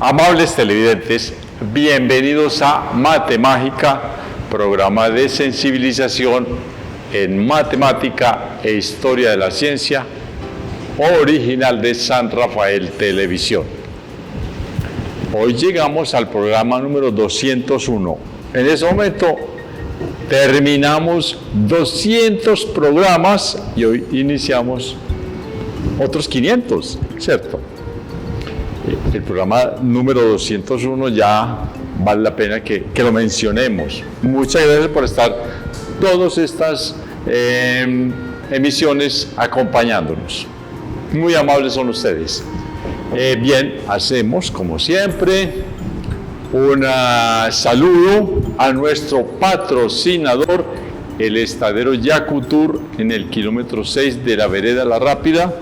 Amables televidentes, bienvenidos a Matemágica, programa de sensibilización en matemática e historia de la ciencia, original de San Rafael Televisión. Hoy llegamos al programa número 201. En ese momento terminamos 200 programas y hoy iniciamos otros 500, ¿cierto? El programa número 201 ya vale la pena que lo mencionemos. Muchas gracias por estar todas estas emisiones acompañándonos. Muy amables son ustedes. Bien, hacemos como siempre un saludo a nuestro patrocinador, el Estadero Yacutur, en el kilómetro 6 de la vereda La Rápida.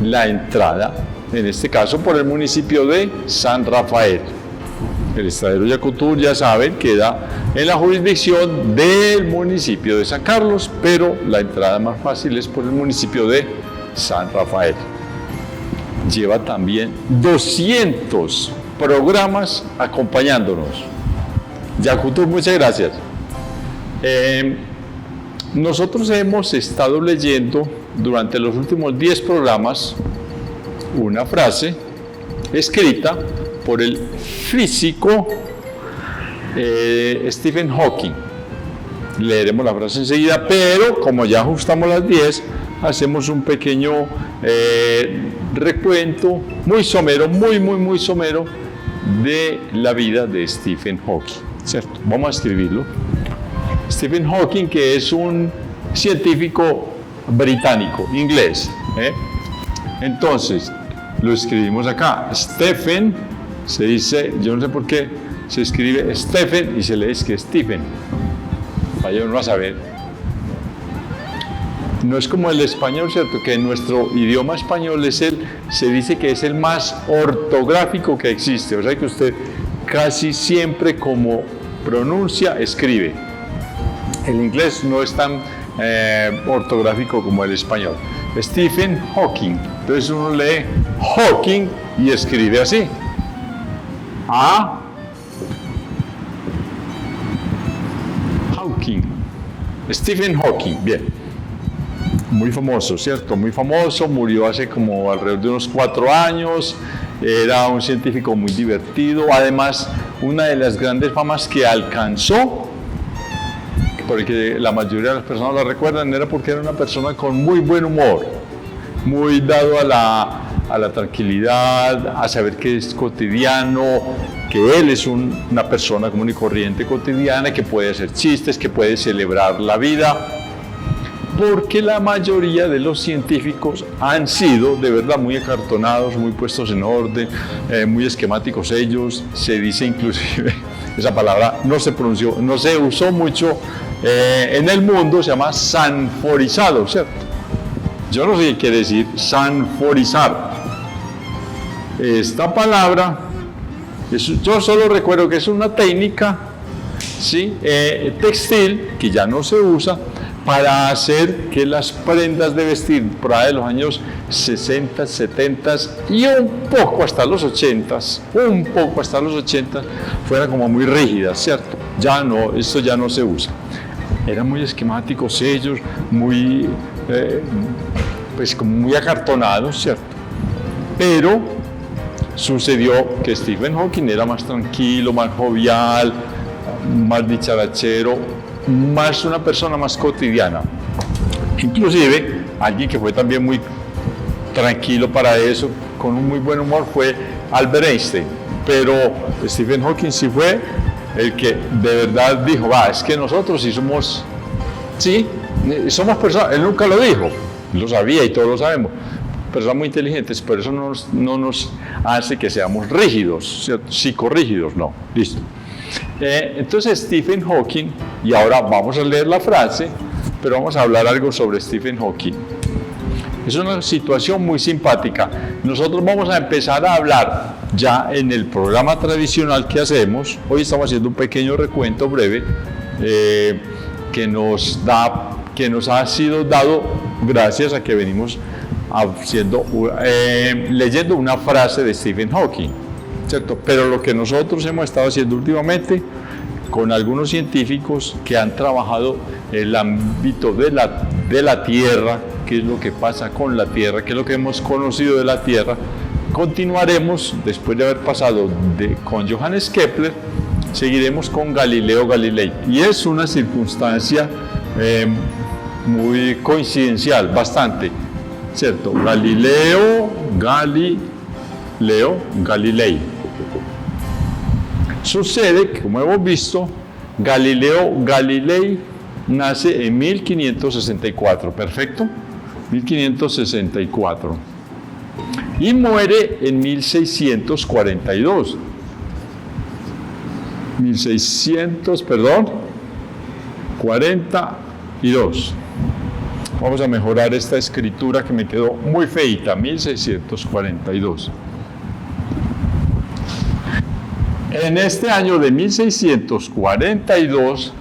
La entrada, en este caso por el municipio de San Rafael. El Estadero Yacutur, ya saben, queda en la jurisdicción del municipio de San Carlos, pero la entrada más fácil es por el municipio de San Rafael. Lleva también 200 programas acompañándonos. Yacutur, muchas gracias. Nosotros hemos estado leyendo durante los últimos 10 programas una frase escrita por el físico Stephen Hawking. Leeremos la frase enseguida, pero como ya ajustamos las 10, hacemos un pequeño recuento muy somero, muy somero de la vida de Stephen Hawking, ¿cierto? Vamos a escribirlo. Stephen Hawking, que es un científico británico, inglés. Entonces, lo escribimos acá. Stephen, se dice, yo no sé por qué, se escribe Stephen y se lee que Stephen. Vaya uno a saber. No es como el español, ¿cierto? Que en nuestro idioma español se dice que es el más ortográfico que existe. O sea que usted casi siempre como pronuncia, escribe. El inglés no es tan ortográfico como el español. Stephen Hawking. Entonces uno lee Hawking y escribe así. Hawking. Stephen Hawking. Bien. Muy famoso, ¿cierto? Muy famoso. Murió hace como alrededor de unos 4 años. Era un científico muy divertido. Además, una de las grandes famas que alcanzó, porque la mayoría de las personas la recuerdan, era porque era una persona con muy buen humor, muy dado a la tranquilidad, a saber que es cotidiano, que él es una persona común y corriente cotidiana, que puede hacer chistes, que puede celebrar la vida, porque la mayoría de los científicos han sido de verdad muy acartonados, muy puestos en orden, muy esquemáticos ellos. Se dice inclusive, esa palabra no se pronunció, no se usó mucho en el mundo, se llama sanforizado, ¿cierto? Yo no sé qué quiere decir sanforizar. Esta palabra, yo solo recuerdo que es una técnica, ¿sí? Textil que ya no se usa para hacer que las prendas de vestir por ahí de los años 60, 70 y un poco hasta los 80 fueran como muy rígidas, ¿cierto? Ya no, esto ya no se usa. Eran muy esquemáticos ellos, muy, pues como muy acartonados, ¿cierto? Pero sucedió que Stephen Hawking era más tranquilo, más jovial, más dicharachero, más una persona más cotidiana. Inclusive, alguien que fue también muy tranquilo para eso, con un muy buen humor, fue Albert Einstein. Pero Stephen Hawking sí fue el que de verdad dijo, es que nosotros somos personas, él nunca lo dijo, lo sabía y todos lo sabemos, personas muy inteligentes, pero eso no nos hace que seamos rígidos, psicorrígidos, no, listo. Entonces Stephen Hawking, y ahora vamos a leer la frase, pero vamos a hablar algo sobre Stephen Hawking. Es una situación muy simpática. Nosotros vamos a empezar a hablar ya en el programa tradicional que hacemos. Hoy estamos haciendo un pequeño recuento breve que nos ha sido dado gracias a que venimos leyendo una frase de Stephen Hawking. ¿cierto? Pero lo que nosotros hemos estado haciendo últimamente con algunos científicos que han trabajado el ámbito de la Tierra, qué es lo que pasa con la Tierra, qué es lo que hemos conocido de la Tierra, continuaremos, después de haber pasado con Johannes Kepler, seguiremos con Galileo Galilei. Y es una circunstancia muy coincidencial, bastante, ¿cierto? Galileo Galilei. Sucede que, como hemos visto, Galileo Galilei nace en 1564, ¿perfecto? 1564. Y muere en 1642. 42. Vamos a mejorar esta escritura que me quedó muy feita, 1642. En este año de 1642,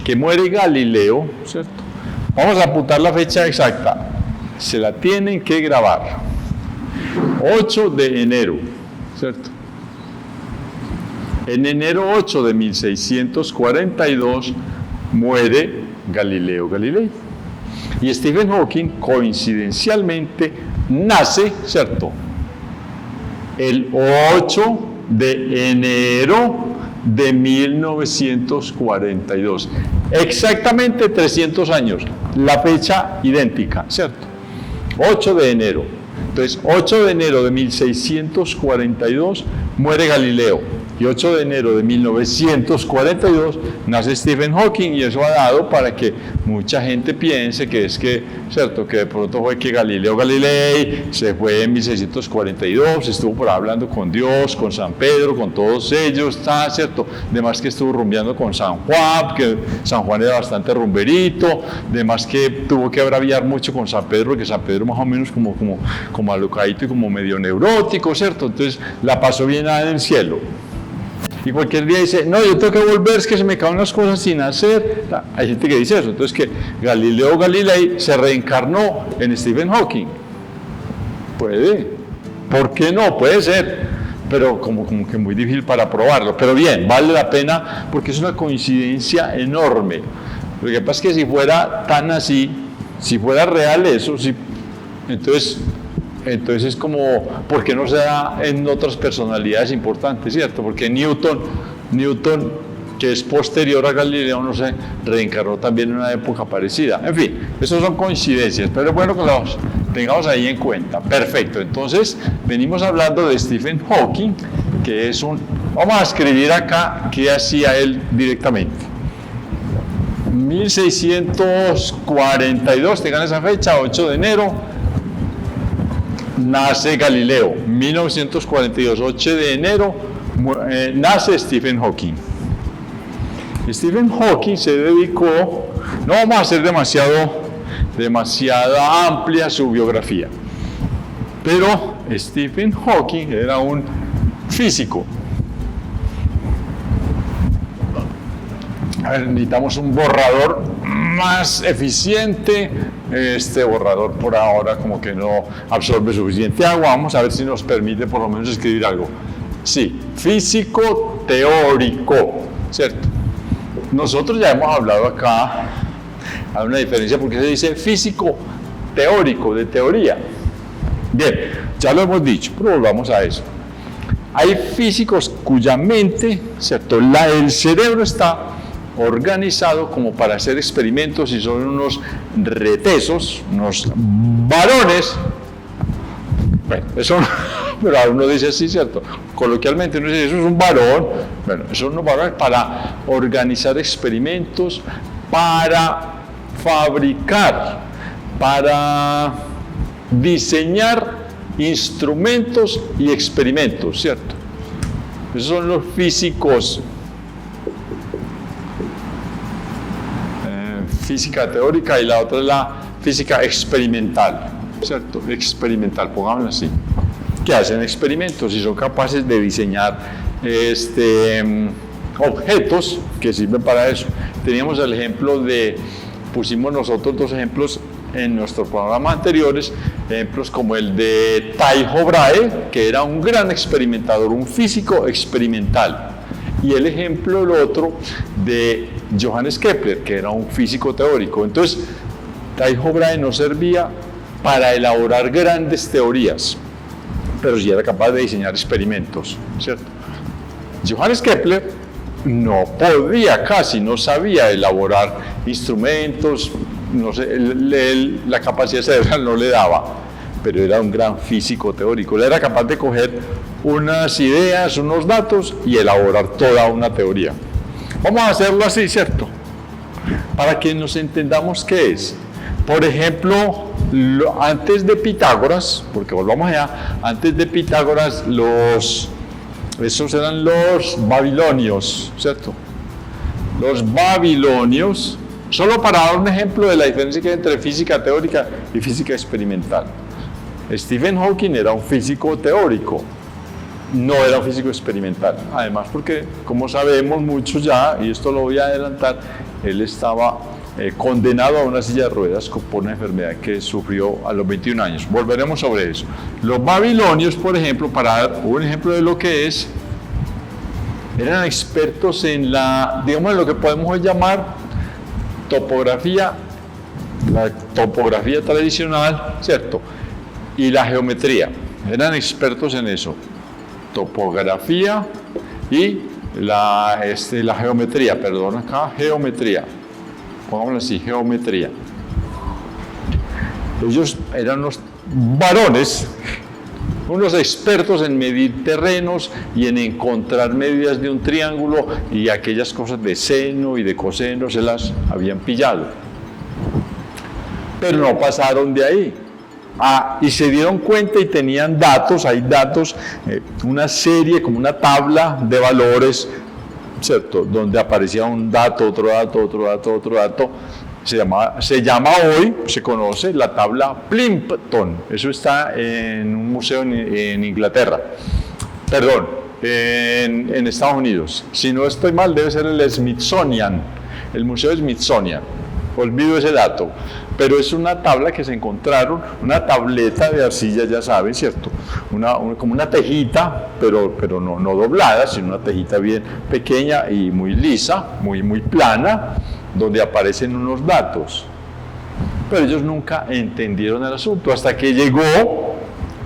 que muere Galileo, ¿cierto? Vamos a apuntar la fecha exacta, se la tienen que grabar. 8 de enero, ¿cierto? En enero 8 de 1642 muere Galileo Galilei. Y Stephen Hawking coincidencialmente nace, ¿cierto? El 8 de enero de 1942. Exactamente 300 años. La fecha idéntica, ¿cierto? 8 de enero. Entonces, 8 de enero de 1642 muere Galileo. Y 8 de enero de 1942 nace Stephen Hawking, y eso ha dado para que mucha gente piense que es que, ¿cierto? Que de pronto fue que Galileo Galilei se fue en 1642, estuvo por ahí hablando con Dios, con San Pedro, con todos ellos, ¿está cierto? Además que estuvo rumbeando con San Juan, que San Juan era bastante rumberito, además que tuvo que braviar mucho con San Pedro, porque San Pedro más o menos como alocadito y como medio neurótico, ¿cierto? Entonces la pasó bien en el cielo. Y cualquier día dice, no, yo tengo que volver, es que se me acaban las cosas sin hacer. Hay gente que dice eso. Entonces, que Galileo Galilei se reencarnó en Stephen Hawking. Puede. ¿Por qué no? Puede ser. Pero como que muy difícil para probarlo. Pero bien, vale la pena porque es una coincidencia enorme. Lo que pasa es que si fuera tan así, si fuera real eso, entonces es como, ¿por qué no se da en otras personalidades importantes, cierto? Porque Newton, que es posterior a Galileo, no se reencarnó también en una época parecida. En fin, esas son coincidencias, pero es bueno que los tengamos ahí en cuenta. Perfecto, entonces venimos hablando de Stephen Hawking, que es vamos a escribir acá qué hacía él directamente. 1642, tengan esa fecha, 8 de enero. Nace Galileo, 1942, 8 de enero, nace Stephen Hawking. Stephen Hawking se dedicó, no vamos a hacer demasiada amplia su biografía, pero Stephen Hawking era un físico. A ver, necesitamos un borrador más eficiente. Este borrador por ahora como que no absorbe suficiente agua. Vamos a ver si nos permite por lo menos escribir algo. Sí, físico teórico, ¿cierto? Nosotros ya hemos hablado acá, hay una diferencia porque se dice físico teórico, de teoría. Bien, ya lo hemos dicho, pero volvamos a eso. Hay físicos cuya mente, ¿cierto? El cerebro está organizado como para hacer experimentos y son unos retesos, unos varones. Bueno, eso no, pero uno dice así, ¿cierto? Coloquialmente uno dice, eso es un varón. Bueno, eso no varones para organizar experimentos, para fabricar, para diseñar instrumentos y experimentos, ¿cierto? Esos son los físicos. Física teórica, y la otra es la física experimental, ¿cierto? Experimental, pongámoslo así. Que hacen experimentos y son capaces de diseñar objetos que sirven para eso. Teníamos el ejemplo pusimos nosotros dos ejemplos en nuestros programas anteriores, ejemplos como el de Tycho Brahe, que era un gran experimentador, un físico experimental, y el ejemplo, el otro, de Johannes Kepler, que era un físico teórico. Entonces, Tycho Brahe no servía para elaborar grandes teorías, pero sí era capaz de diseñar experimentos, ¿cierto? Johannes Kepler no podía, casi no sabía elaborar instrumentos, no sé, la capacidad cerebral no le daba, pero era un gran físico teórico. Él era capaz de coger unas ideas, unos datos y elaborar toda una teoría. Vamos a hacerlo así, ¿cierto? Para que nos entendamos qué es. Por ejemplo, antes de Pitágoras, porque volvamos allá, antes de Pitágoras, esos eran los babilonios, ¿cierto? Los babilonios, solo para dar un ejemplo de la diferencia que hay entre física teórica y física experimental. Stephen Hawking era un físico teórico, no era un físico experimental. Además, porque, como sabemos muchos ya, y esto lo voy a adelantar, él estaba condenado a una silla de ruedas por una enfermedad que sufrió a los 21 años. Volveremos sobre eso. Los babilonios, por ejemplo, para dar un ejemplo de lo que es, eran expertos en digamos, en lo que podemos hoy llamar topografía, la topografía tradicional, ¿cierto? Y la geometría. Eran expertos en eso. Topografía y la geometría, perdón, acá, geometría. Pongámoslo así, geometría. Ellos eran unos varones, unos expertos en medir terrenos y en encontrar medidas de un triángulo, y aquellas cosas de seno y de coseno se las habían pillado. Pero no pasaron de ahí. Y se dieron cuenta y tenían datos, hay datos, una serie, como una tabla de valores, ¿cierto? Donde aparecía un dato, otro dato, otro dato, otro dato. Se llama hoy, se conoce la tabla Plimpton. Eso está en un museo en Inglaterra. Perdón, en Estados Unidos. Si no estoy mal, debe ser el Smithsonian, el Museo Smithsonian. Olvido ese dato. Pero es una tabla que se encontraron, una tableta de arcilla, ya saben, ¿cierto? Como una tejita, pero no doblada, sino una tejita bien pequeña y muy lisa, muy plana, donde aparecen unos datos. Pero ellos nunca entendieron el asunto, hasta que llegó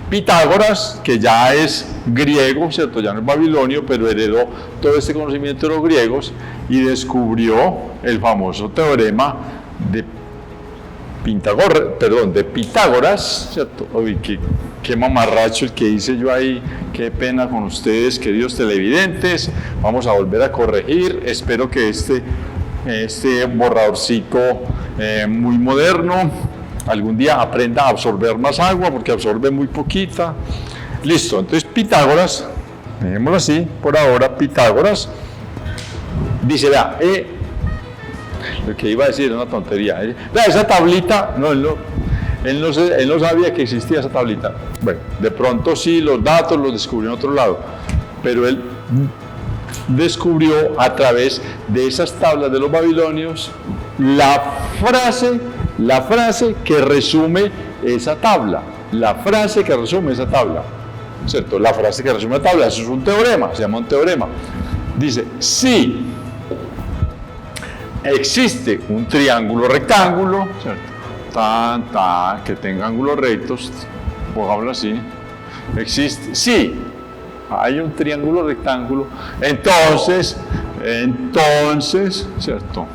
Pitágoras, que ya es griego, ¿cierto? Ya no es babilonio, pero heredó todo este conocimiento de los griegos y descubrió el famoso teorema de Pitágoras, ¿cierto? Uy, qué mamarracho el que hice yo ahí, qué pena con ustedes, queridos televidentes. Vamos a volver a corregir, espero que este borradorcito muy moderno algún día aprenda a absorber más agua, porque absorbe muy poquita. Listo, entonces Pitágoras, dejémoslo así por ahora. Pitágoras dice, vea, lo que iba a decir era una tontería. Vea, esa tablita, él no sabía que existía esa tablita. Bueno, de pronto sí, los datos los descubrió en otro lado, pero él descubrió a través de esas tablas de los babilonios la frase que resume esa tabla. La frase que resume esa tabla, ¿cierto? La frase que resume la tabla, eso es un teorema, se llama un teorema. Dice, si existe un triángulo rectángulo, ¿cierto? Que tenga ángulos rectos, pongámoslo así, existe, sí, hay un triángulo rectángulo, entonces, ¿cierto?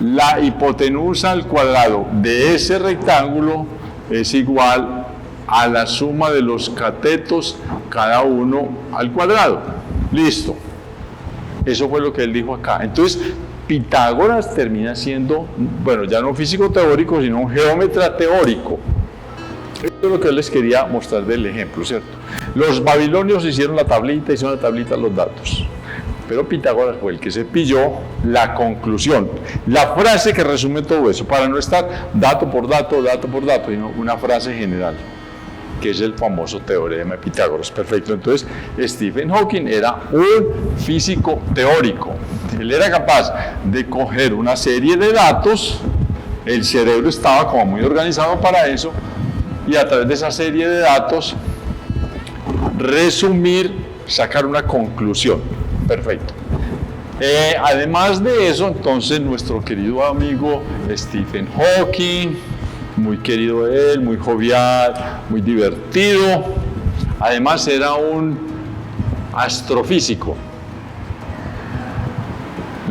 La hipotenusa al cuadrado de ese rectángulo es igual a la suma de los catetos, cada uno al cuadrado. Listo. Eso fue lo que él dijo acá. Entonces, Pitágoras termina siendo, bueno, ya no un físico teórico, sino un geómetra teórico. Esto es lo que les quería mostrar del ejemplo, ¿cierto? Los babilonios hicieron la tablita los datos. Pero Pitágoras fue el que se pilló la conclusión, la frase que resume todo eso, para no estar dato por dato, sino una frase general, que es el famoso teorema de Pitágoras. Perfecto. Entonces, Stephen Hawking era un físico teórico. Él era capaz de coger una serie de datos, el cerebro estaba como muy organizado para eso, y a través de esa serie de datos, resumir, sacar una conclusión. Perfecto. Además de eso, entonces, nuestro querido amigo Stephen Hawking, muy querido él, muy jovial, muy divertido, además era un astrofísico.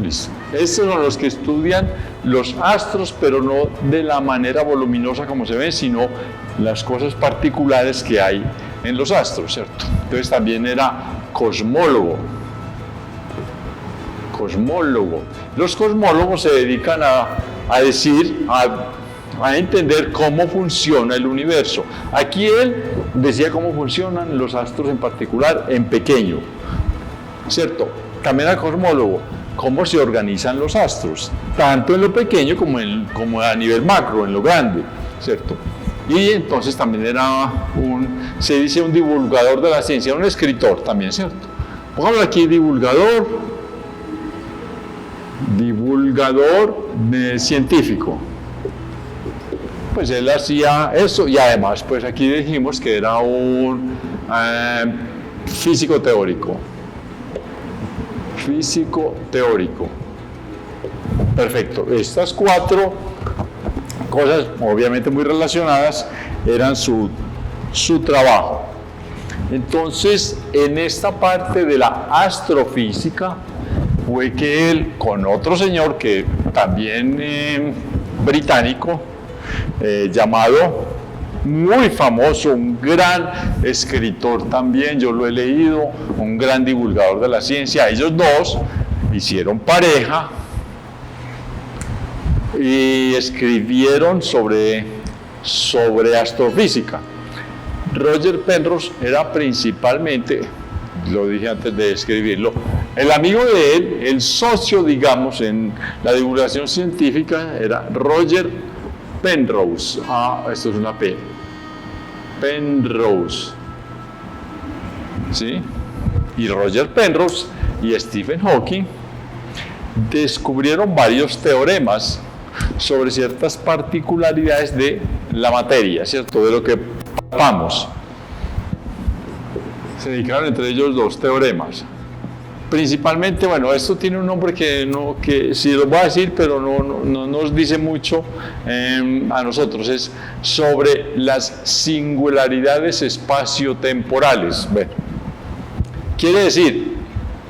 Listo. Estos son los que estudian los astros, pero no de la manera voluminosa como se ve, sino las cosas particulares que hay en los astros, ¿cierto? Entonces también era cosmólogo. Los cosmólogos se dedican a decir, a entender cómo funciona el universo. Aquí él decía cómo funcionan los astros en particular, en pequeño, ¿cierto? También era cosmólogo, cómo se organizan los astros, tanto en lo pequeño como a nivel macro, en lo grande, ¿cierto? Y entonces también era se dice un divulgador de la ciencia, un escritor también, ¿cierto? Pongámoslo aquí, divulgador científico. Pues él hacía eso, y además pues aquí dijimos que era un físico teórico. Perfecto. Estas 4 cosas, obviamente muy relacionadas, eran su trabajo. Entonces, en esta parte de la astrofísica, fue que él, con otro señor que también británico, llamado, muy famoso, un gran escritor también, yo lo he leído, un gran divulgador de la ciencia, ellos dos hicieron pareja y escribieron sobre astrofísica. Roger Penrose era principalmente, lo dije antes de escribirlo, el amigo de él, el socio, digamos, en la divulgación científica, era Roger Penrose. Esto es una P. Penrose. ¿Sí? Y Roger Penrose y Stephen Hawking descubrieron varios teoremas sobre ciertas particularidades de la materia, ¿cierto? De lo que palpamos. Se dedicaron entre ellos 2 teoremas. Principalmente, bueno, esto tiene un nombre que sí lo voy a decir, pero no nos dice mucho a nosotros. Es sobre las singularidades espaciotemporales. Bueno, quiere decir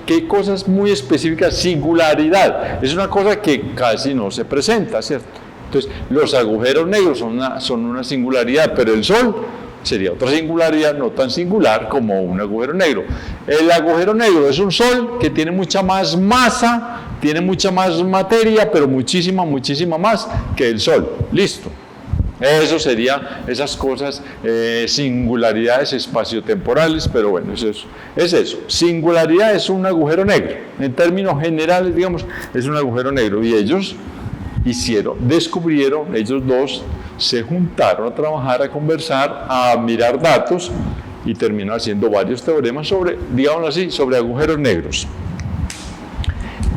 que hay cosas muy específicas. Singularidad es una cosa que casi no se presenta, ¿cierto? Entonces, los agujeros negros son una singularidad, pero el Sol sería otra singularidad, no tan singular como un agujero negro. El agujero negro es un sol que tiene mucha más masa, tiene mucha más materia, pero muchísima más que el Sol. Listo. Eso sería esas cosas, singularidades espaciotemporales, pero bueno, es eso. Singularidad es un agujero negro. En términos generales, digamos, es un agujero negro. Y ellos descubrieron, ellos dos, se juntaron a trabajar, a conversar, a mirar datos y terminó haciendo varios teoremas sobre, digámoslo así, sobre agujeros negros.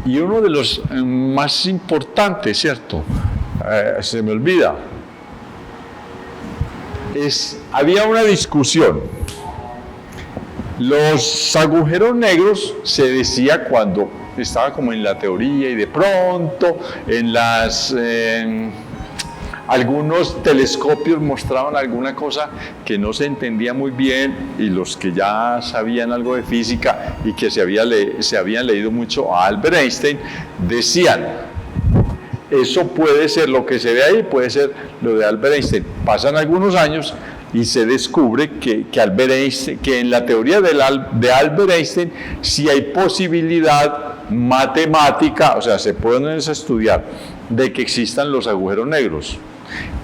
Y uno de los más importantes, ¿cierto? Se me olvida. Había una discusión. Los agujeros negros se decía cuando estaba como en la teoría y de pronto algunos telescopios mostraban alguna cosa que no se entendía muy bien, y los que ya sabían algo de física y que se habían leído mucho a Albert Einstein decían: eso puede ser lo que se ve ahí, puede ser lo de Albert Einstein. Pasan algunos años y se descubre que en la teoría de Albert Einstein sí hay posibilidad matemática, o sea, se pueden estudiar, de que existan los agujeros negros.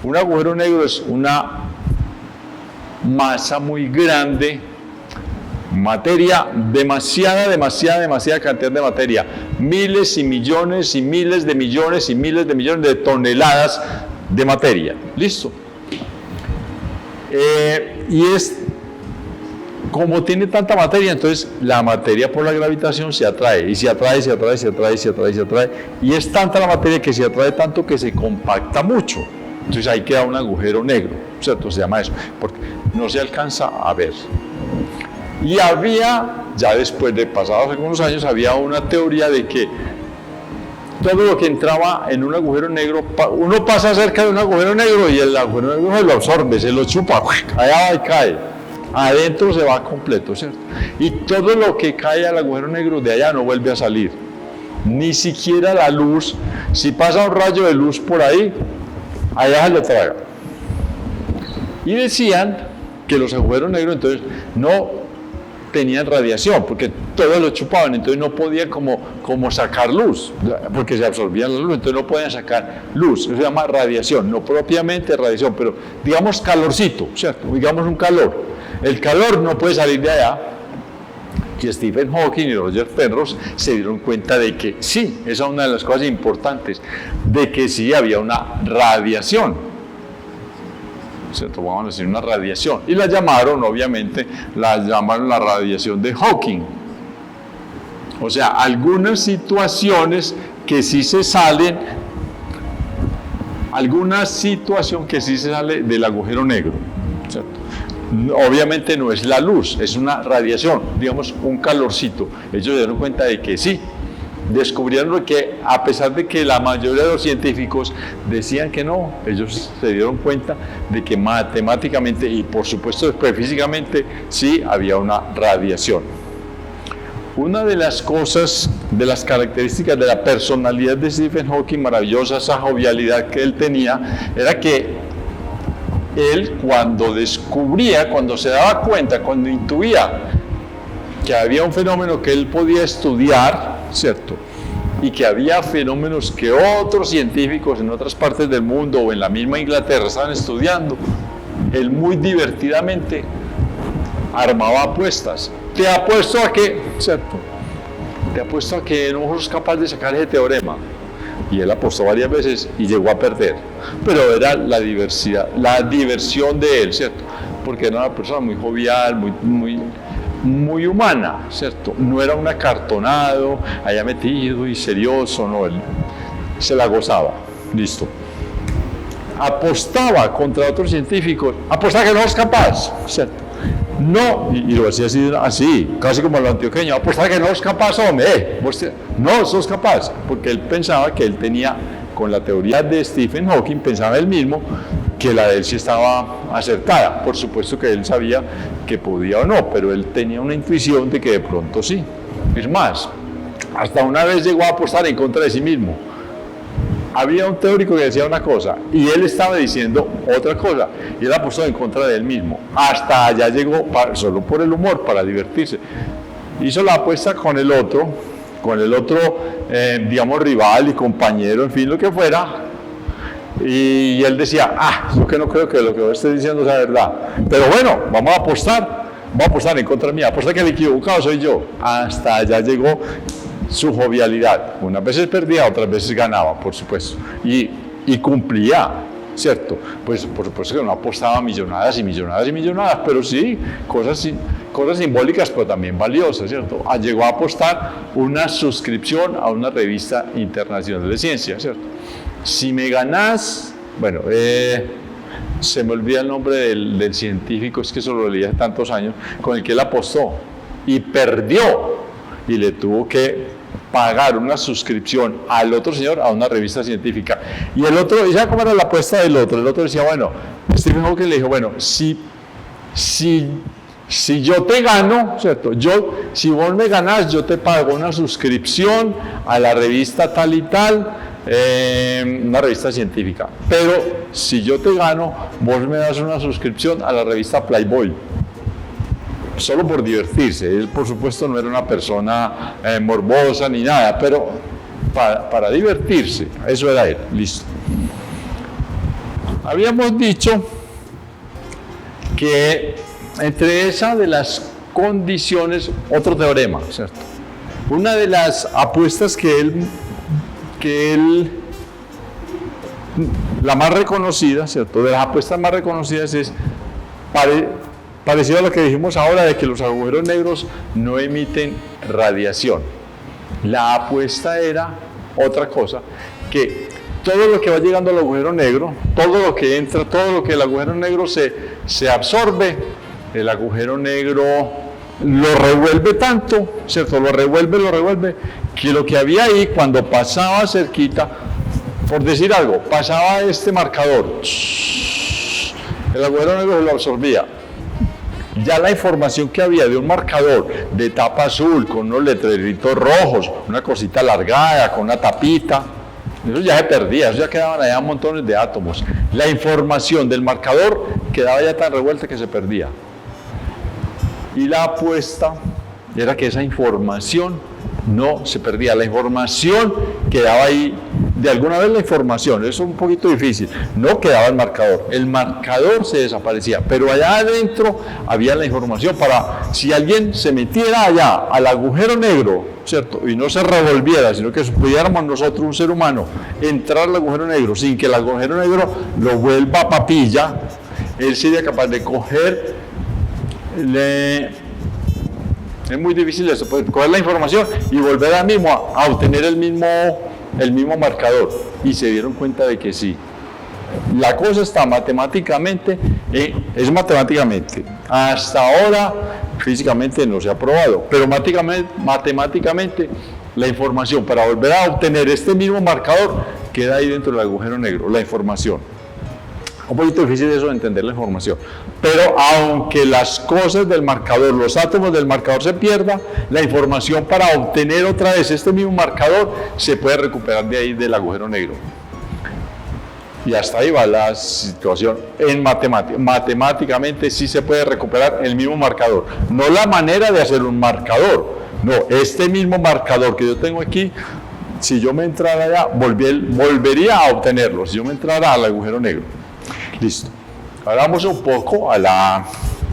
Un agujero negro es una masa muy grande, materia, demasiada cantidad de materia, miles y millones y miles de millones y miles de millones de toneladas de materia. Listo. Y es como tiene tanta materia, entonces la materia por la gravitación se atrae, y se atrae, se atrae, se atrae, se atrae, se atrae, y es tanta la materia que se atrae tanto que se compacta mucho. Entonces ahí queda un agujero negro, ¿cierto? Se llama eso, porque no se alcanza a ver. Y había, ya después de pasados algunos años, había una teoría de que todo lo que entraba en un agujero negro, uno pasa cerca de un agujero negro y el agujero negro se lo absorbe, se lo chupa, allá va y cae. Adentro se va completo, ¿cierto? Y todo lo que cae al agujero negro de allá no vuelve a salir. Ni siquiera la luz, si pasa un rayo de luz por ahí, allá se lo traga. Y decían que los agujeros negros entonces no tenían radiación, porque todos lo chupaban, entonces no podían como sacar luz, porque se absorbían la luz, entonces no podían sacar luz. Eso se llama radiación, no propiamente radiación, pero digamos calorcito, ¿cierto? Digamos un calor. El calor no puede salir de allá. Y Stephen Hawking y Roger Penrose se dieron cuenta de que sí, esa es una de las cosas importantes, de que sí había una radiación, ¿cierto? Vamos a decir una radiación, y la llamaron, obviamente, la llamaron la radiación de Hawking. O sea, algunas situaciones que sí se salen, alguna situación que sí se sale del agujero negro, ¿cierto? Obviamente no es la luz, es una radiación, digamos un calorcito. Ellos se dieron cuenta de que sí, descubrieron que a pesar de que la mayoría de los científicos decían que no, ellos se dieron cuenta de que matemáticamente y por supuesto después físicamente sí había una radiación. Una de las cosas, de las características de la personalidad de Stephen Hawking, maravillosa esa jovialidad que él tenía, era que él cuando descubría, cuando se daba cuenta, cuando intuía que había un fenómeno que él podía estudiar, ¿cierto? Y que había fenómenos que otros científicos en otras partes del mundo o en la misma Inglaterra estaban estudiando, él muy divertidamente armaba apuestas. Te apuesto a que, ¿cierto? Te apuesto a que no sos capaz de sacar ese teorema. Y él apostó varias veces y llegó a perder. Pero era la diversión de él, ¿cierto? Porque era una persona muy jovial, muy humana, ¿cierto? No era un acartonado, allá metido y serioso, no, él se la gozaba, listo. Apostaba contra otros científicos, apostaba que no es capaz, ¿cierto? No, y lo hacía así, casi como los antioqueños, apostaba que no es capaz, hombre, no sos capaz, porque él pensaba que él tenía, con la teoría de Stephen Hawking, pensaba él mismo que la de él sí estaba acertada. Por supuesto que él sabía que podía o no, pero él tenía una intuición de que de pronto sí. Es más, hasta una vez llegó a apostar en contra de sí mismo. Había un teórico que decía una cosa y él estaba diciendo otra cosa y él apostó en contra de él mismo. Hasta allá llegó, solo por el humor, para divertirse. Hizo la apuesta con el otro, digamos, rival y compañero, en fin, lo que fuera. Y él decía, yo que no creo que lo que yo esté diciendo sea verdad. Pero bueno, vamos a apostar en contra mía, apostar que el equivocado soy yo. Hasta allá llegó su jovialidad. Unas veces perdía, otras veces ganaba, por supuesto. Y cumplía, ¿cierto? Pues por supuesto que no apostaba millonadas y millonadas y millonadas, pero sí, cosas simbólicas, pero también valiosas, ¿cierto? Llegó a apostar una suscripción a una revista internacional de ciencia, ¿cierto? Si me ganás, bueno, se me olvida el nombre del científico, es que eso lo leí hace tantos años, con el que él apostó y perdió y le tuvo que pagar una suscripción al otro señor a una revista científica. Y el otro, ¿ya cómo era la apuesta del otro? El otro decía, bueno, Stephen Hawking le dijo, bueno, si yo te gano, ¿cierto? Si vos me ganás, yo te pago una suscripción a la revista tal y tal, una revista científica. Pero si yo te gano, vos me das una suscripción a la revista Playboy. Solo por divertirse. Él, por supuesto, no era una persona morbosa ni nada, pero para divertirse. Eso era él. Listo. Habíamos dicho que entre esas de las condiciones, otro teorema, ¿cierto? Una de las apuestas que él la más reconocida, ¿cierto? De las apuestas más reconocidas es Parecido a lo que dijimos ahora de que los agujeros negros no emiten radiación. La apuesta era otra cosa, que todo lo que va llegando al agujero negro, todo lo que entra, todo lo que el agujero negro se absorbe, el agujero negro lo revuelve tanto, ¿cierto? Lo revuelve, que lo que había ahí cuando pasaba cerquita, por decir algo, pasaba este marcador, el agujero negro se lo absorbía. Ya la información que había de un marcador de tapa azul, con unos letreritos rojos, una cosita alargada, con una tapita, eso ya se perdía, eso ya quedaban allá montones de átomos. La información del marcador quedaba ya tan revuelta que se perdía. Y la apuesta era que esa información no se perdía, la información quedaba ahí, de alguna vez la información, eso es un poquito difícil, no quedaba el marcador se desaparecía, pero allá adentro había la información para, si alguien se metiera allá al agujero negro, ¿cierto? Y no se revolviera, sino que pudiéramos nosotros, un ser humano, entrar al agujero negro sin que el agujero negro lo vuelva papilla, él sería capaz de coger, es muy difícil eso, pues, coger la información y volver a obtener el mismo marcador. Y se dieron cuenta de que sí. La cosa está matemáticamente, es matemáticamente. Hasta ahora, físicamente no se ha probado, pero matemáticamente la información para volver a obtener este mismo marcador queda ahí dentro del agujero negro, la información. Un poquito difícil eso de entender la información, pero aunque las cosas del marcador, los átomos del marcador se pierdan, la información para obtener otra vez este mismo marcador se puede recuperar de ahí del agujero negro. Y hasta ahí va la situación en matemáticamente sí se puede recuperar el mismo marcador, no la manera de hacer un marcador, no, este mismo marcador que yo tengo aquí, si yo me entrara allá, volvería a obtenerlo, si yo me entrara al agujero negro. Listo. Ahora vamos un poco a la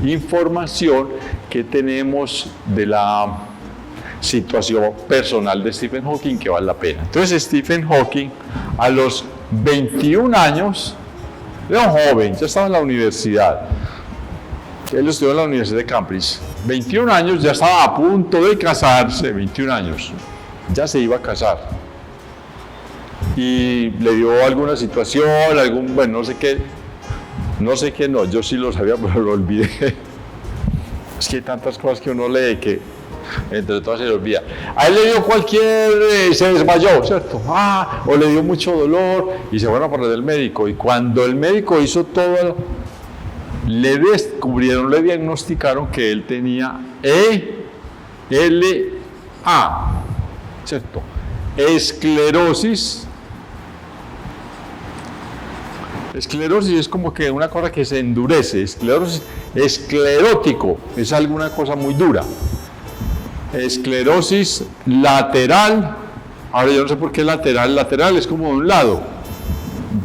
información que tenemos de la situación personal de Stephen Hawking que vale la pena. Entonces Stephen Hawking a los 21 años, era un joven, ya estaba en la universidad. Él estudió en la Universidad de Cambridge. 21 años, ya estaba a punto de casarse, 21 años. Ya se iba a casar. Y le dio alguna situación, bueno, no sé qué, yo sí lo sabía, pero lo olvidé. Es que hay tantas cosas que uno lee que entre todas se le olvida. A él le dio se desmayó, ¿cierto? O le dio mucho dolor y se fueron a poner el médico. Y cuando el médico hizo todo, le diagnosticaron que él tenía ELA, ¿cierto? Esclerosis. Esclerosis es como que una cosa que se endurece, esclerótico, es alguna cosa muy dura. Esclerosis lateral, ahora yo no sé por qué lateral es como de un lado,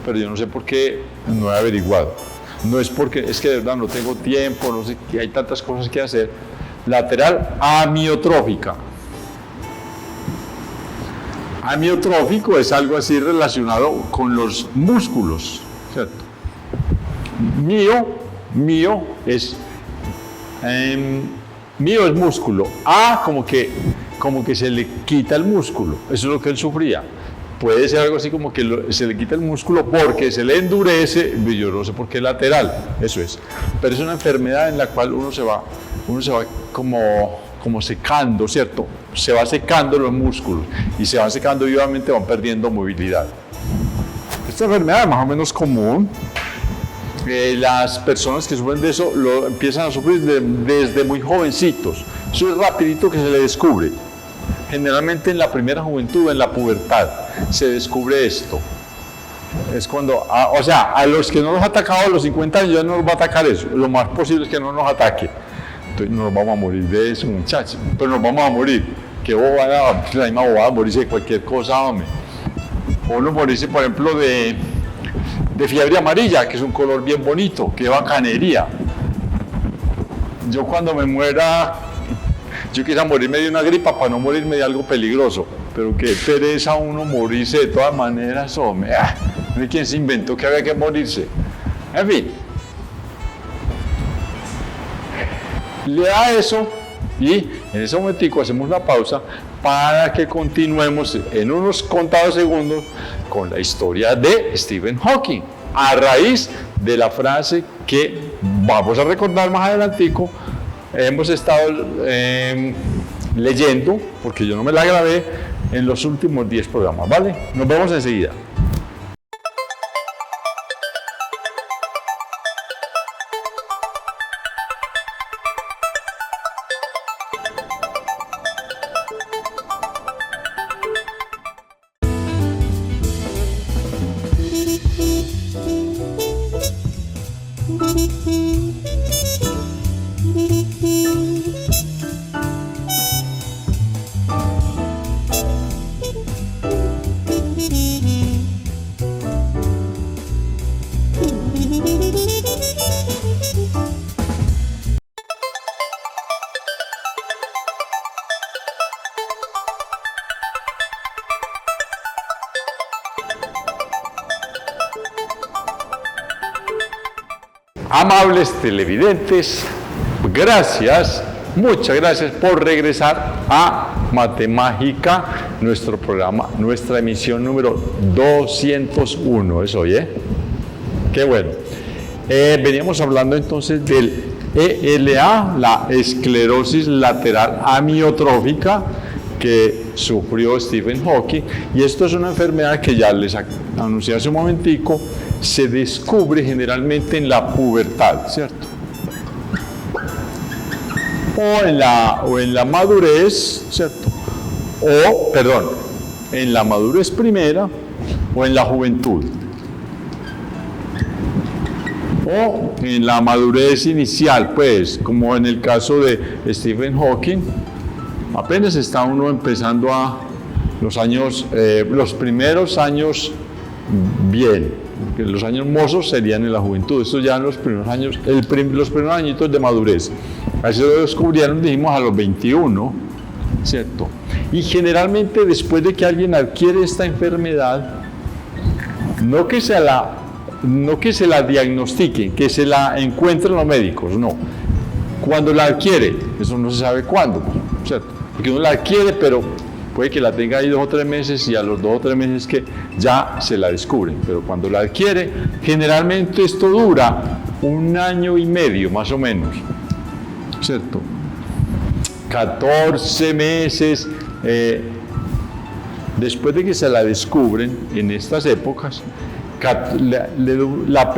pero yo no sé por qué, no he averiguado. No es porque, es que de verdad no tengo tiempo, no sé, que hay tantas cosas que hacer. Lateral amiotrófica. Amiotrófico es algo así relacionado con los músculos, ¿cierto? Mío es músculo. Como que se le quita el músculo. Eso es lo que él sufría. Puede ser algo así como que se le quita el músculo porque se le endurece. Yo no sé por qué lateral. Eso es. Pero es una enfermedad en la cual uno se va como secando, ¿cierto? Se va secando los músculos y se van secando y obviamente van perdiendo movilidad. Esta enfermedad es más o menos común. Las personas que sufren de eso lo empiezan a sufrir desde muy jovencitos. Eso es rapidito que se le descubre. Generalmente en la primera juventud, en la pubertad, se descubre esto. Es cuando, a los que no nos ha atacado a los 50 años ya no nos va a atacar eso. Lo más posible es que no nos ataque. Entonces no nos vamos a morir de eso, muchachos. Pero nos vamos a morir. Qué bobada, la misma bobada, morirse de cualquier cosa, hombre. O uno morirse, por ejemplo, de fiebre amarilla, que es un color bien bonito, qué bacanería. Yo cuando me muera, yo quisiera morirme de una gripa para no morirme de algo peligroso, pero qué pereza uno morirse de todas maneras, hombre. No hay quien se inventó que había que morirse. En fin. le da eso y en ese momentico hacemos una pausa para que continuemos en unos contados segundos con la historia de Stephen Hawking, a raíz de la frase que vamos a recordar más adelantico. Hemos estado leyendo, porque yo no me la grabé, en los últimos 10 programas, ¿vale? Nos vemos enseguida. Amables televidentes, gracias, muchas gracias por regresar a Matemágica, nuestro programa, nuestra emisión número 201, es hoy, Qué bueno. Veníamos hablando entonces del ELA, la esclerosis lateral amiotrófica que sufrió Stephen Hawking, y esto es una enfermedad que ya les anuncié hace un momentico, se descubre generalmente en la pubertad, ¿cierto? O en la madurez, ¿cierto? O, perdón, en la madurez primera o en la juventud. O en la madurez inicial, pues, como en el caso de Stephen Hawking, apenas está uno empezando a los primeros años bien. Los años mozos serían en la juventud, esto ya en los primeros años, los primeros añitos de madurez. Así lo descubrieron, dijimos, a los 21, ¿cierto? Y generalmente después de que alguien adquiere esta enfermedad, no que se la diagnostiquen, que se la encuentren los médicos, no. Cuando la adquiere, eso no se sabe cuándo, ¿cierto? Porque uno la adquiere, pero puede que la tenga ahí 2 o 3 meses y a los 2 o 3 meses que ya se la descubren. Pero cuando la adquiere, generalmente esto dura 1 año y medio más o menos, ¿cierto? 14 meses después de que se la descubren en estas épocas, la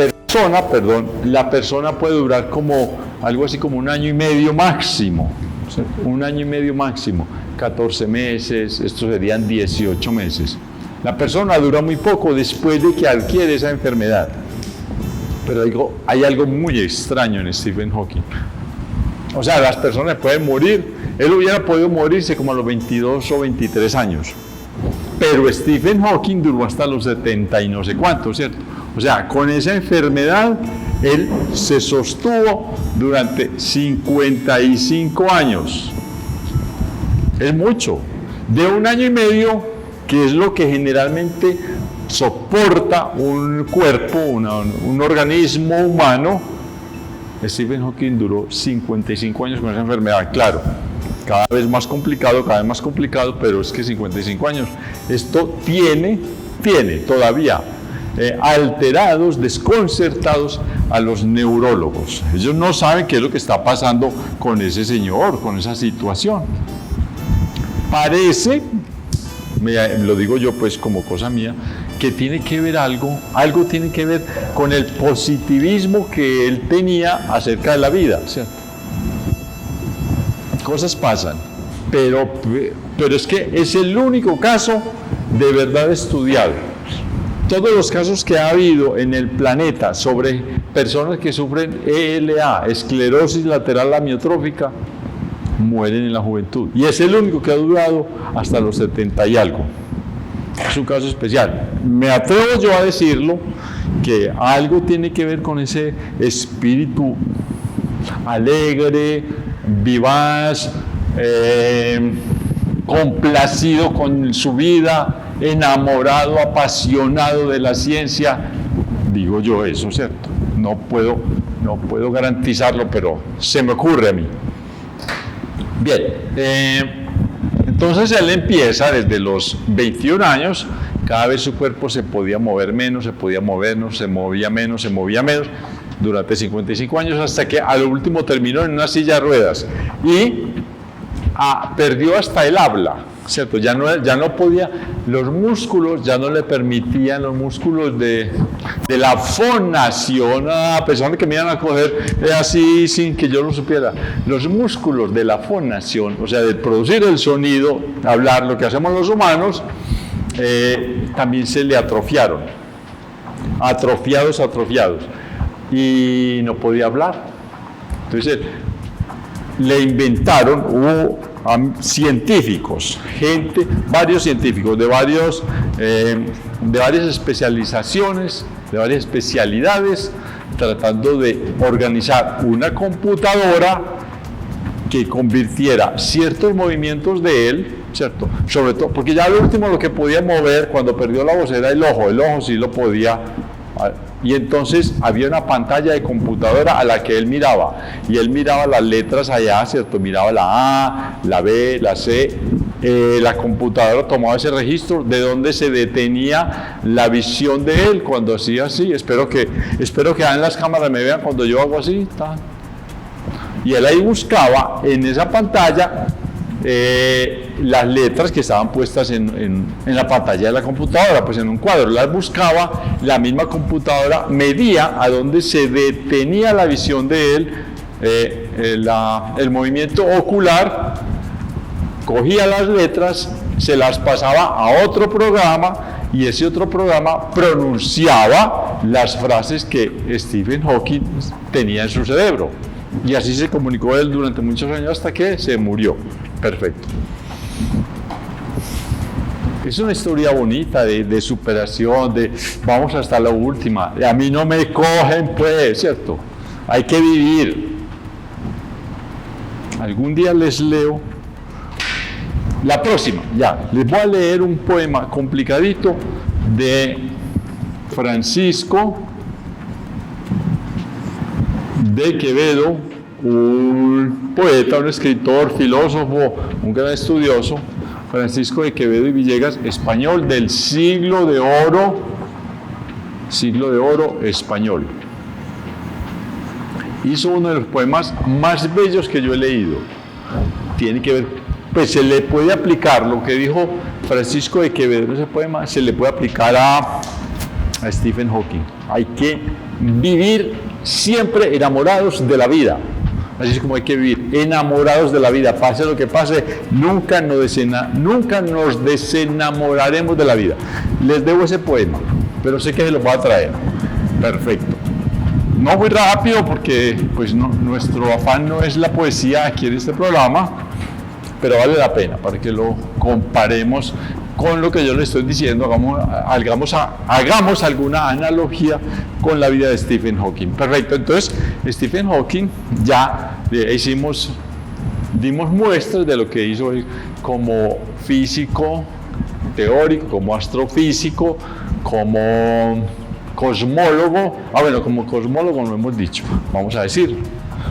persona puede durar como algo así como 1 año y medio máximo, ¿cierto? 1 año y medio máximo. 14 meses, estos serían 18 meses. La persona dura muy poco después de que adquiere esa enfermedad. Pero hay algo muy extraño en Stephen Hawking. O sea, las personas pueden morir, él hubiera podido morirse como a los 22 o 23 años. Pero Stephen Hawking duró hasta los 70 y no sé cuánto, ¿cierto? O sea, con esa enfermedad, él se sostuvo durante 55 años. Es mucho. De 1 año y medio, que es lo que generalmente soporta un cuerpo, un organismo humano, Stephen Hawking duró 55 años con esa enfermedad. Claro, cada vez más complicado, pero es que 55 años. Esto tiene todavía alterados, desconcertados a los neurólogos. Ellos no saben qué es lo que está pasando con ese señor, con esa situación. Parece, lo digo yo pues como cosa mía, que tiene que ver algo tiene que ver con el positivismo que él tenía acerca de la vida, ¿cierto? Cosas pasan, pero es que es el único caso de verdad estudiado. Todos los casos que ha habido en el planeta sobre personas que sufren ELA, esclerosis lateral amiotrófica, mueren en la juventud. Y es el único que ha durado hasta los 70 y algo. Es un caso especial. Me atrevo yo a decirlo, que algo tiene que ver con ese espíritu alegre, vivaz, complacido con su vida, enamorado, apasionado de la ciencia. Digo yo eso, ¿cierto? No puedo garantizarlo, pero se me ocurre a mí. Bien, entonces él empieza desde los 21 años, cada vez su cuerpo se podía mover menos, se podía mover menos, se movía menos, durante 55 años, hasta que al último terminó en una silla de ruedas y perdió hasta el habla, ¿cierto? Ya no podía, los músculos ya no le permitían, los músculos de la fonación, a pesar de que me iban a coger así sin que yo lo supiera, los músculos de la fonación, o sea, de producir el sonido, hablar, lo que hacemos los humanos, también se le atrofiaron, atrofiados, y no podía hablar. Entonces, le inventaron, hubo científicos, varios científicos de varias especializaciones, de varias especialidades, tratando de organizar una computadora que convirtiera ciertos movimientos de él, ¿cierto? Sobre todo, porque ya lo último lo que podía mover cuando perdió la voz era el ojo sí lo podía. Y entonces había una pantalla de computadora a la que él miraba, y él miraba las letras allá, ¿cierto? Miraba la A, la B, la C, la computadora tomaba ese registro de donde se detenía la visión de él cuando hacía así. Espero que en las cámaras me vean cuando yo hago así, y él ahí buscaba en esa pantalla las letras que estaban puestas en la pantalla de la computadora, pues en un cuadro, las buscaba, la misma computadora medía a dónde se detenía la visión de él, el movimiento ocular, cogía las letras, se las pasaba a otro programa, y ese otro programa pronunciaba las frases que Stephen Hawking tenía en su cerebro. Y así se comunicó él durante muchos años hasta que se murió. Perfecto. Es una historia bonita de superación, de vamos hasta la última. A mí no me cogen, pues, ¿cierto? Hay que vivir. Algún día les leo. La próxima, ya. Les voy a leer un poema complicadito de Francisco de Quevedo, un poeta, un escritor, filósofo, un gran estudioso, Francisco de Quevedo y Villegas, español del siglo de oro español. Hizo uno de los poemas más bellos que yo he leído. Tiene que ver, pues se le puede aplicar lo que dijo Francisco de Quevedo en ese poema, se le puede aplicar a Stephen Hawking. Hay que vivir siempre enamorados de la vida. Así es como hay que vivir, enamorados de la vida. Pase lo que pase, nunca nos desenamoraremos de la vida. Les debo ese poema, pero sé que se lo voy a traer. Perfecto. No muy rápido porque pues nuestro afán no es la poesía aquí en este programa, pero vale la pena para que lo comparemos con lo que yo le estoy diciendo, hagamos alguna analogía con la vida de Stephen Hawking. Perfecto, entonces Stephen Hawking ya dimos muestras de lo que hizo como físico teórico, como astrofísico, como cosmólogo. Como cosmólogo no hemos dicho, vamos a decirlo.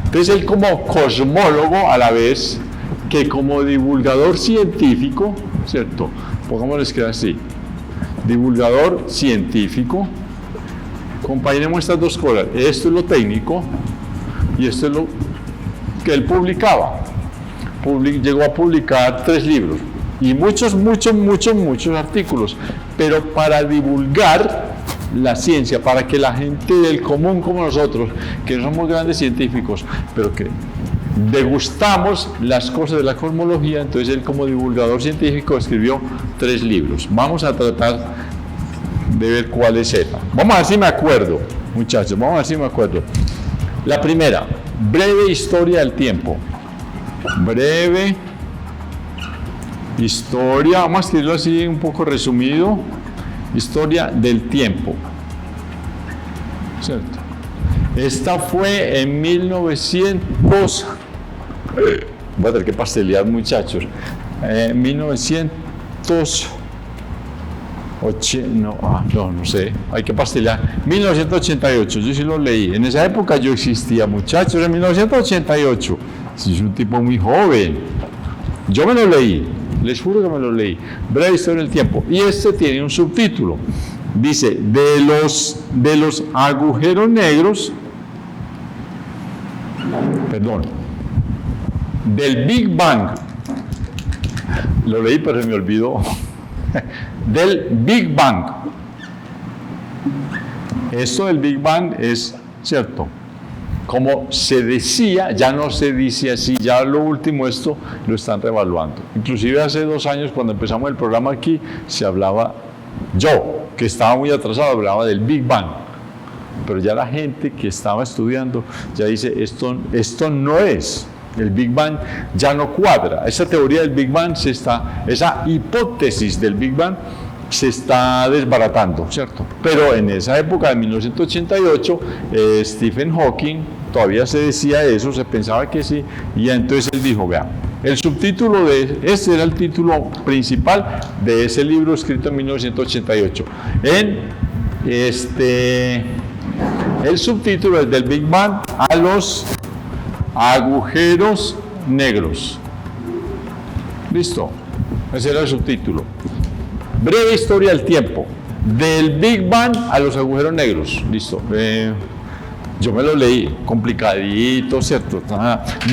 Entonces él como cosmólogo a la vez que como divulgador científico, ¿cierto? Pongámosles que así, divulgador científico, compaginemos estas dos cosas. Esto es lo técnico y esto es lo que él publicaba. Llegó a publicar 3 libros y muchos artículos, pero para divulgar la ciencia, para que la gente del común como nosotros, que no somos grandes científicos, pero que degustamos las cosas de la cosmología, entonces él como divulgador científico escribió 3 libros. Vamos a tratar de ver cuál es esta. Vamos a ver si me acuerdo, muchachos, vamos a ver si me acuerdo. La primera, breve historia del tiempo. Breve historia, vamos a escribirlo así un poco resumido. Historia del tiempo. ¿Cierto? Esta fue en 1900. Voy a tener que pastelear, muchachos. 1988, yo sí lo leí. En esa época yo existía, muchachos, en 1988. Sí, es un tipo muy joven. Yo me lo leí, les juro que me lo leí. Breve historia del tiempo. Y este tiene un subtítulo. Dice, de los agujeros negros, perdón, del Big Bang. Lo leí pero se me olvidó. Del Big Bang. Esto del Big Bang es cierto. Como se decía, ya no se dice así, ya lo último esto lo están revaluando. Inclusive hace 2 años cuando empezamos el programa aquí, se hablaba, yo que estaba muy atrasado, hablaba del Big Bang. Pero ya la gente que estaba estudiando ya dice, esto no es. El Big Bang ya no cuadra. Esa teoría del Big Bang esa hipótesis del Big Bang se está desbaratando, ¿cierto? Pero en esa época de 1988, Stephen Hawking, todavía se decía eso, se pensaba que sí, y entonces él dijo, vea, el subtítulo ese era el título principal de ese libro escrito en 1988. El subtítulo es del Big Bang a los agujeros negros. Listo, ese era el subtítulo. Breve historia del tiempo, del Big Bang a los agujeros negros. Listo. Yo me lo leí, complicadito, ¿cierto?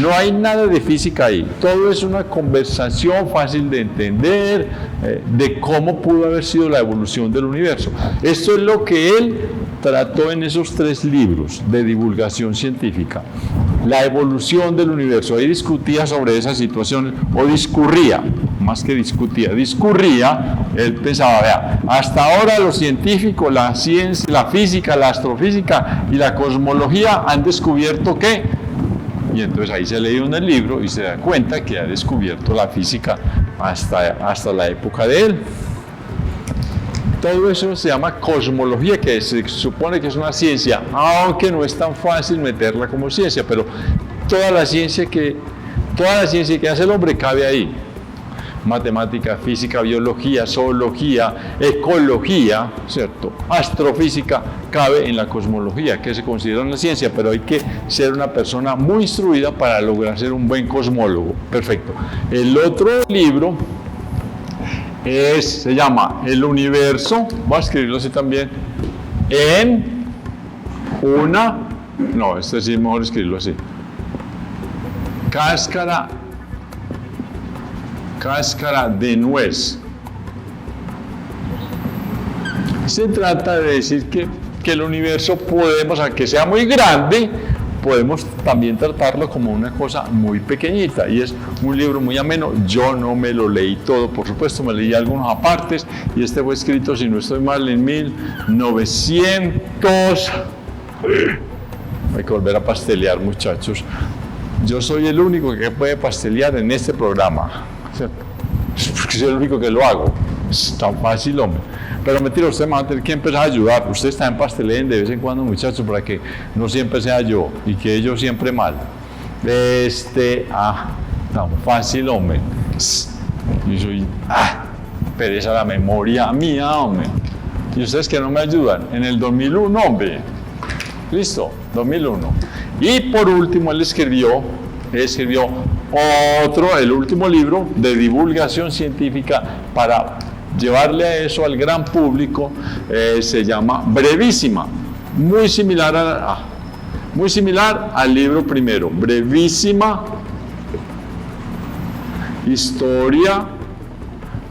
No hay nada de física ahí. Todo es una conversación fácil de entender de cómo pudo haber sido la evolución del universo. Esto es lo que él trató en esos 3 libros de divulgación científica. La evolución del universo. Ahí discutía sobre esa situación, o discurría, más que discutía, discurría. Él pensaba, vea, hasta ahora los científicos, la ciencia, la física, la astrofísica y la cosmología han descubierto que, y entonces ahí se leyó en el libro y se da cuenta que ha descubierto la física hasta la época de él. Todo eso se llama cosmología, que se supone que es una ciencia, aunque no es tan fácil meterla como ciencia, pero toda la ciencia que hace el hombre cabe ahí. Matemática, física, biología, zoología, ecología, ¿cierto? Astrofísica, cabe en la cosmología, que se considera una ciencia, pero hay que ser una persona muy instruida para lograr ser un buen cosmólogo. Perfecto. El otro libro se llama El universo, voy a escribirlo así también, este sí es mejor escribirlo así, cáscara de nuez. Se trata de decir que el universo podemos, aunque sea muy grande, podemos también tratarlo como una cosa muy pequeñita, y es un libro muy ameno. Yo no me lo leí todo, por supuesto, me leí algunos apartes, y este fue escrito, si no estoy mal, en 1900. Hay que volver a pastelear, muchachos. Yo soy el único que puede pastelear en este programa, ¿cierto? Porque soy el único que lo hago. Es tan fácil, hombre. Pero mentira, usted me va a tener que empezar a ayudar. Ustedes también pasteleen de vez en cuando, muchachos, para que no siempre sea yo y que yo siempre mal. Tan fácil, hombre. Yo soy, pereza la memoria mía, hombre. Y ustedes que no me ayudan. En el 2001, hombre. Listo, 2001. Y por último, él escribió el último libro de divulgación científica para llevarle a eso al gran público. Se llama Brevísima, muy similar al libro primero, Brevísima Historia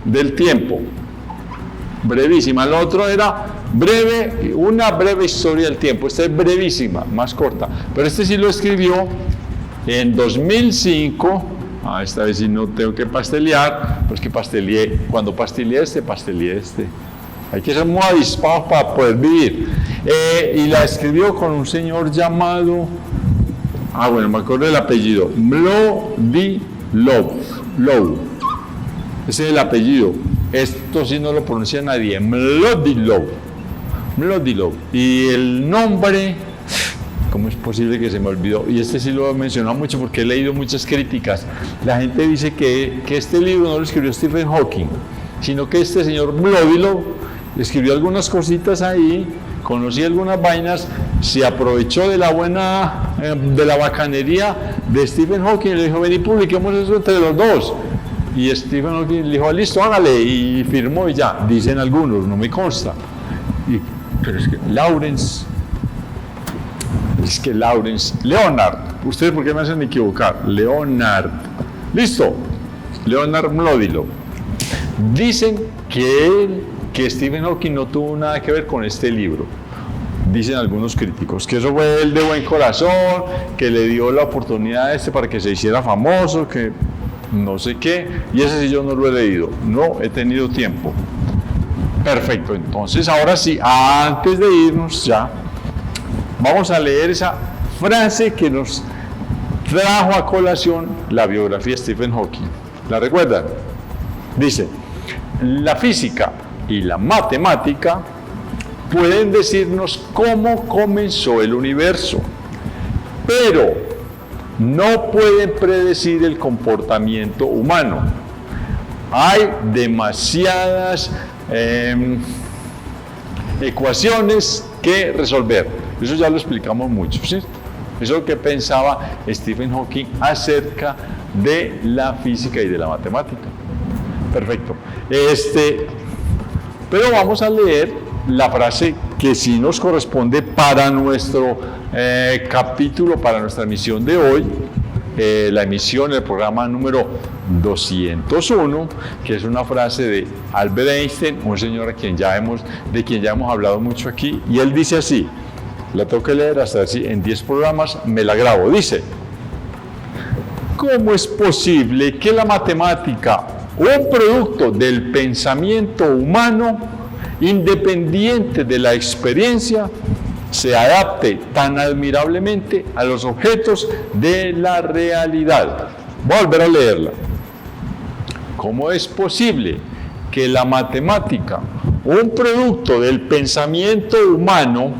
del Tiempo. Brevísima. El otro era una breve historia del tiempo. Esta es brevísima, más corta. Pero este sí lo escribió en 2005. Esta vez sí no tengo que pastelear, pues que cuando pasteleé este. Hay que ser muy avispados para poder vivir. Y la escribió con un señor llamado, me acuerdo del apellido, Mlodinow. Ese es el apellido. Esto sí no lo pronuncia nadie. Mlodinow. Y el nombre, ¿cómo es posible que se me olvidó? Y este sí lo he mencionado mucho porque he leído muchas críticas. La gente dice que este libro no lo escribió Stephen Hawking, sino que este señor Mlodinow escribió algunas cositas ahí, conocía algunas vainas, se aprovechó de la bacanería de Stephen Hawking y le dijo, ven y publiquemos eso entre los dos. Y Stephen Hawking le dijo, listo, hágale, y firmó y ya. Dicen algunos, no me consta. Pero es que Leonard, ¿ustedes por qué me hacen equivocar? Leonard, listo, Leonard Mlodinow. Dicen que Stephen Hawking no tuvo nada que ver con este libro. Dicen algunos críticos, que eso fue él de buen corazón, que le dio la oportunidad a para que se hiciera famoso, que no sé qué, y ese sí yo no lo he leído, no he tenido tiempo. Perfecto, entonces ahora sí, antes de irnos ya, vamos a leer esa frase que nos trajo a colación la biografía de Stephen Hawking. ¿La recuerdan? Dice, la física y la matemática pueden decirnos cómo comenzó el universo, pero no pueden predecir el comportamiento humano. Hay demasiadas ecuaciones que resolver. Eso ya lo explicamos mucho, ¿cierto? Eso es lo que pensaba Stephen Hawking acerca de la física y de la matemática. Perfecto. Pero vamos a leer la frase que sí nos corresponde para nuestro capítulo, para nuestra emisión de hoy, la emisión del programa número 201, que es una frase de Albert Einstein, un señor de quien ya hemos hablado mucho aquí, y él dice así, la tengo que leer hasta ver si en 10 programas me la grabo, dice, ¿cómo es posible que la matemática, un producto del pensamiento humano, independiente de la experiencia, se adapte tan admirablemente a los objetos de la realidad? Voy a volver a leerla. ¿Cómo es posible que la matemática, un producto del pensamiento humano,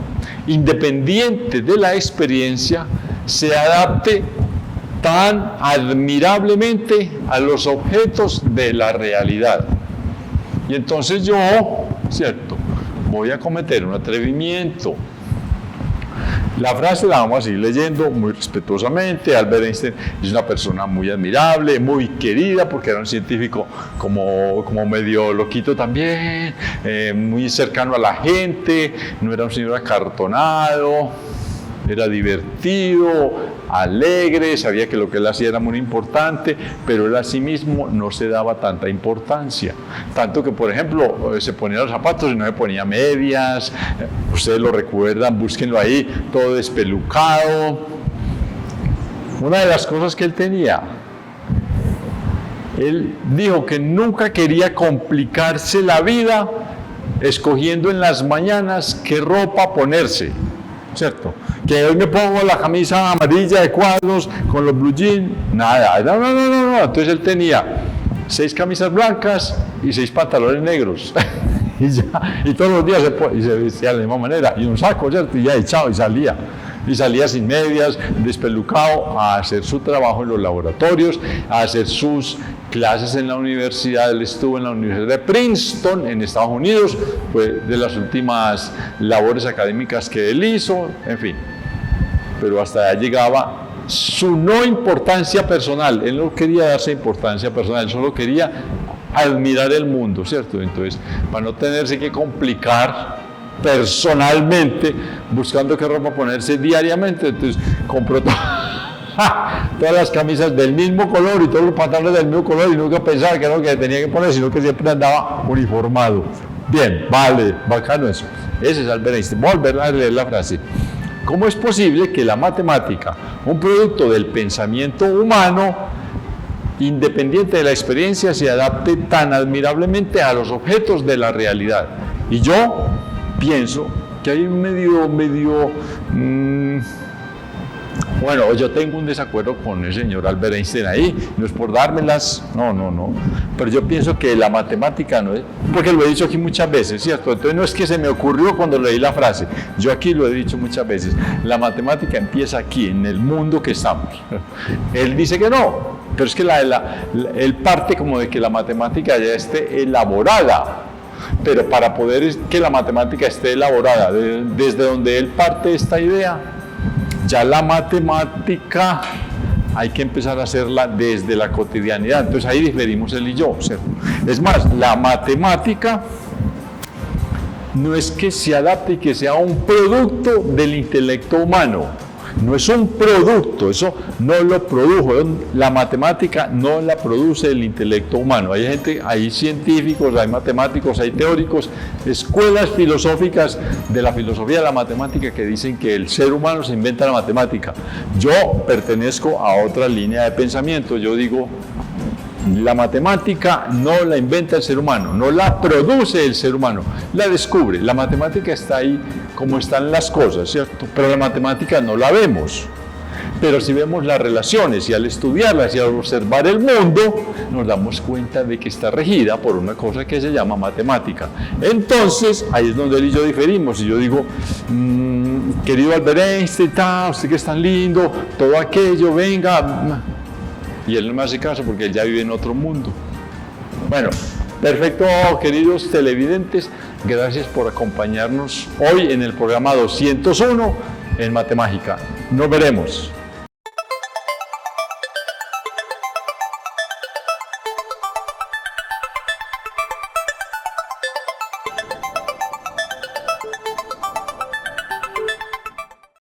independiente de la experiencia, se adapte tan admirablemente a los objetos de la realidad? Y entonces yo, ¿cierto?, voy a cometer un atrevimiento. La frase la vamos a seguir leyendo muy respetuosamente. Albert Einstein es una persona muy admirable, muy querida, porque era un científico como medio loquito también, muy cercano a la gente, no era un señor acartonado, era divertido, alegre, sabía que lo que él hacía era muy importante, pero él a sí mismo no se daba tanta importancia. Tanto que, por ejemplo, se ponía los zapatos y no se ponía medias, ustedes lo recuerdan, búsquenlo ahí, todo despelucado. Una de las cosas que él tenía, él dijo que nunca quería complicarse la vida escogiendo en las mañanas qué ropa ponerse, ¿cierto? Que hoy me pongo la camisa amarilla de cuadros con los blue jeans, nada, no. Entonces él tenía 6 camisas blancas y 6 pantalones negros. y todos los días se vestía de la misma manera, y un saco, ¿cierto? Y ya echado, y salía sin medias, despelucado, a hacer su trabajo en los laboratorios, a hacer sus clases en la universidad. Él estuvo en la Universidad de Princeton, en Estados Unidos, fue de las últimas labores académicas que él hizo, en fin. Pero hasta allá llegaba su no importancia personal. Él no quería darse importancia personal, él solo quería admirar el mundo, ¿cierto? Entonces, para no tenerse que complicar personalmente buscando qué ropa ponerse diariamente, entonces compró todas las camisas del mismo color y todos los pantalones del mismo color, y nunca pensaba que era lo que tenía que poner, sino que siempre andaba uniformado. Bien, vale, bacano eso. Ese es Albert Einstein. Voy a volver a leer la frase. ¿Cómo es posible que la matemática, un producto del pensamiento humano, independiente de la experiencia, se adapte tan admirablemente a los objetos de la realidad? Y yo pienso que hay bueno, yo tengo un desacuerdo con el señor Albert Einstein ahí, no es por dármelas, no, pero yo pienso que la matemática no es, porque lo he dicho aquí muchas veces, ¿cierto? Entonces no es que se me ocurrió cuando leí la frase, yo aquí lo he dicho muchas veces, la matemática empieza aquí, en el mundo que estamos. Él dice que no, pero es que él parte como de que la matemática ya esté elaborada. Pero para poder que la matemática esté elaborada, desde donde él parte esta idea, ya la matemática hay que empezar a hacerla desde la cotidianidad. Entonces ahí diferimos él y yo, ¿cierto? Es más, la matemática no es que se adapte y que sea un producto del intelecto humano. No es un producto, eso no lo produjo, la matemática no la produce el intelecto humano. Hay gente, hay científicos, hay matemáticos, hay teóricos, escuelas filosóficas de la filosofía de la matemática que dicen que el ser humano se inventa la matemática. Yo pertenezco a otra línea de pensamiento, yo digo, la matemática no la inventa el ser humano, no la produce el ser humano, la descubre. La matemática está ahí como están las cosas, ¿cierto? Pero la matemática no la vemos. Pero si vemos las relaciones y al estudiarlas y al observar el mundo, nos damos cuenta de que está regida por una cosa que se llama matemática. Entonces, ahí es donde él y yo diferimos. Y yo digo, querido Albert Einstein, usted que es tan lindo, todo aquello, venga. Y él no me hace caso porque él ya vive en otro mundo. Bueno, perfecto, queridos televidentes, gracias por acompañarnos hoy en el programa 201 en Matemágica. Nos veremos.